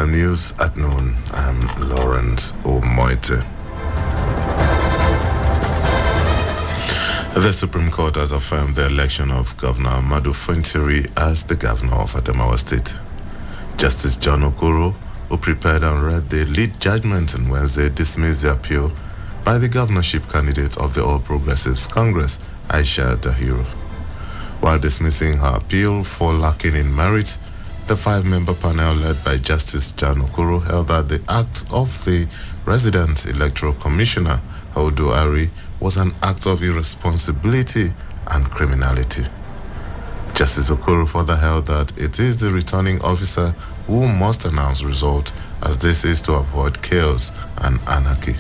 Prime News at noon. I'm Lawrence Omoite. The Supreme Court has affirmed the election of Governor Amadu Funtiri as the governor of Adamawa State. Justice John Okoro, who prepared and read the lead judgment on Wednesday, dismissed the appeal by the governorship candidate of the All Progressives Congress, Aisha Dahiru. While dismissing her appeal for lacking in merit, the five-member panel led by Justice John Okoro held that the act of the resident electoral commissioner, Audu Ari, was an act of irresponsibility and criminality. Justice Okoro further held that it is the returning officer who must announce result, as this is to avoid chaos and anarchy.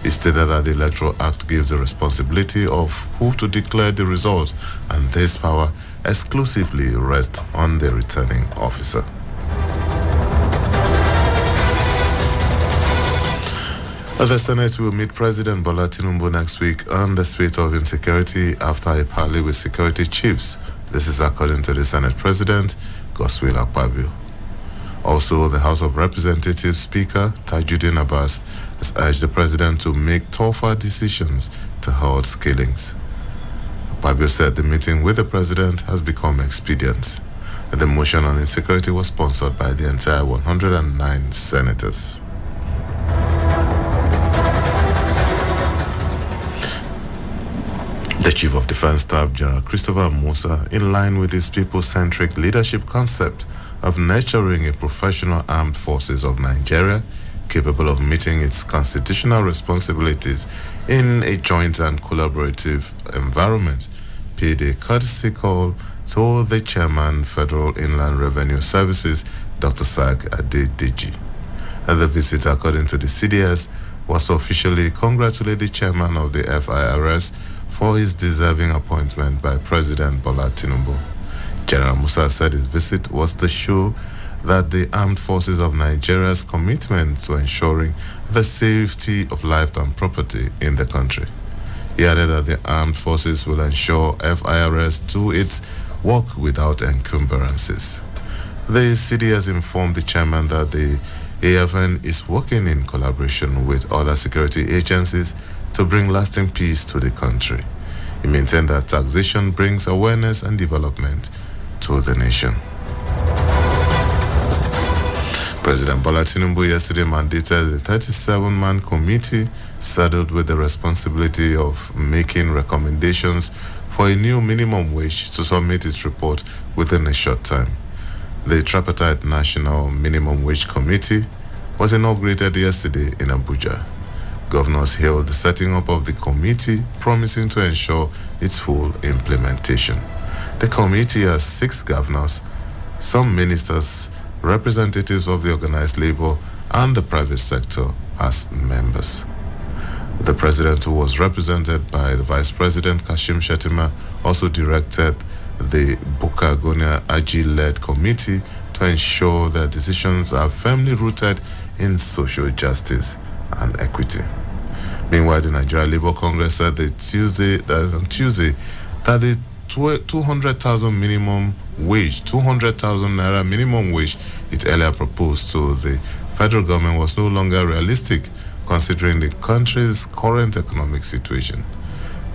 He stated that the Electoral Act gives the responsibility of who to declare the results, and this power exclusively rests on the returning officer. The Senate will meet President Bola Tinubu next week on the spate of insecurity after a parley with security chiefs. This is according to the Senate President, Godswill Akpabio. Also, the House of Representatives Speaker, Tajuddin Abbas, has urged the President to make tougher decisions to halt killings. Akpabio said the meeting with the President has become expedient. The motion on insecurity was sponsored by the entire 109 senators. The Chief of Defense Staff, General Christopher Musa, in line with his people-centric leadership concept of nurturing a professional armed forces of Nigeria capable of meeting its constitutional responsibilities in a joint and collaborative environment, paid a courtesy call to the Chairman, Federal Inland Revenue Services, Dr. Sag Adedeji. The visit, according to the CDS, was to officially congratulate the Chairman of the FIRS for his deserving appointment by President Bola Tinubu. General Musa said his visit was to show that the armed forces of Nigeria's commitment to ensuring the safety of life and property in the country. He added that the armed forces will ensure FIRS do its work without encumbrances. The CDS informed the chairman that the AFN is working in collaboration with other security agencies to bring lasting peace to the country. He maintained that taxation brings awareness and development to the nation. President Bola Tinubu yesterday mandated the 37-man committee saddled with the responsibility of making recommendations for a new minimum wage to submit its report within a short time. The tripartite National Minimum Wage Committee was inaugurated yesterday in Abuja. Governors hailed the setting up of the committee, promising to ensure its full implementation. The committee has 6 governors, some ministers, representatives of the organized labor and the private sector as members. The president, who was represented by the Vice President Kashim Shettima, also directed the Buka Gonia Aji-led committee to ensure that decisions are firmly rooted in social justice and equity. Meanwhile, the Nigeria Labour Congress said on Tuesday that the 200,000 minimum wage, 200,000 naira minimum wage it earlier proposed to the federal government was no longer realistic considering the country's current economic situation.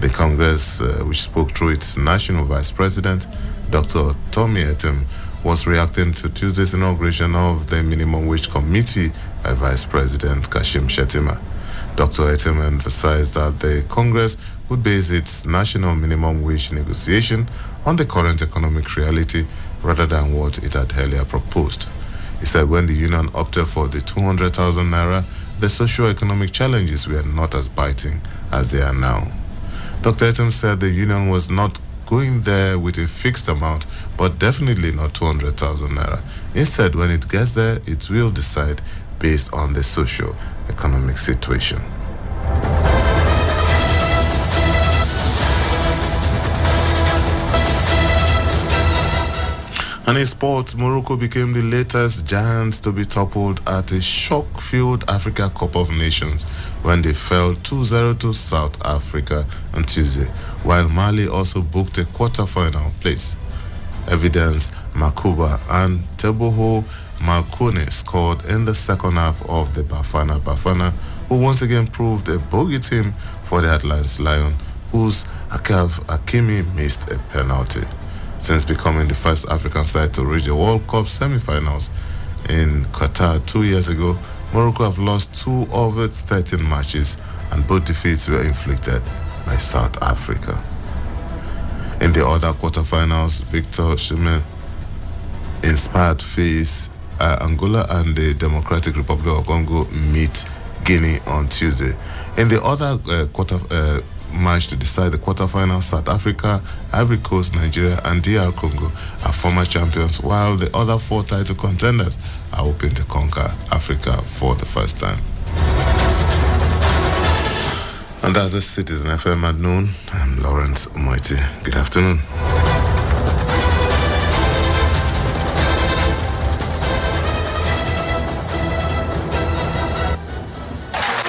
The Congress, which spoke through its national vice president, Dr. Tommy Etem, was reacting to Tuesday's inauguration of the Minimum Wage Committee by Vice President Kashim Shettima. Dr. Etem emphasized that the Congress would base its national minimum wage negotiation on the current economic reality rather than what it had earlier proposed. He said when the union opted for the 200,000 naira, the socio-economic challenges were not as biting as they are now. Dr. Etem said the union was not going there with a fixed amount, but definitely not 200,000 naira. Instead, when it gets there, it will decide based on the socio-economic situation. And in sports, Morocco became the latest giant to be toppled at a shock-filled Africa Cup of Nations when they fell 2-0 to South Africa on Tuesday, while Mali also booked a quarter-final place. Evidence Makuba and Teboho Malcone scored in the second half of the Bafana, who once again proved a bogey team for the Atlas Lion, whose Akav Hakimi missed a penalty. Since becoming the first African side to reach the World Cup semi-finals in Qatar 2 years ago, Morocco have lost 2 of its 13 matches, and both defeats were inflicted by South Africa. In the other quarterfinals, Victor Osimhen inspired face Angola and the Democratic Republic of Congo meet Guinea on Tuesday. In the other match to decide the quarterfinals, South Africa, Ivory Coast, Nigeria, and DR Congo are former champions, while the other 4 title contenders are hoping to conquer Africa for the first time. And that's the Citizen FM at noon. I'm Lawrence Umoiti. Good afternoon.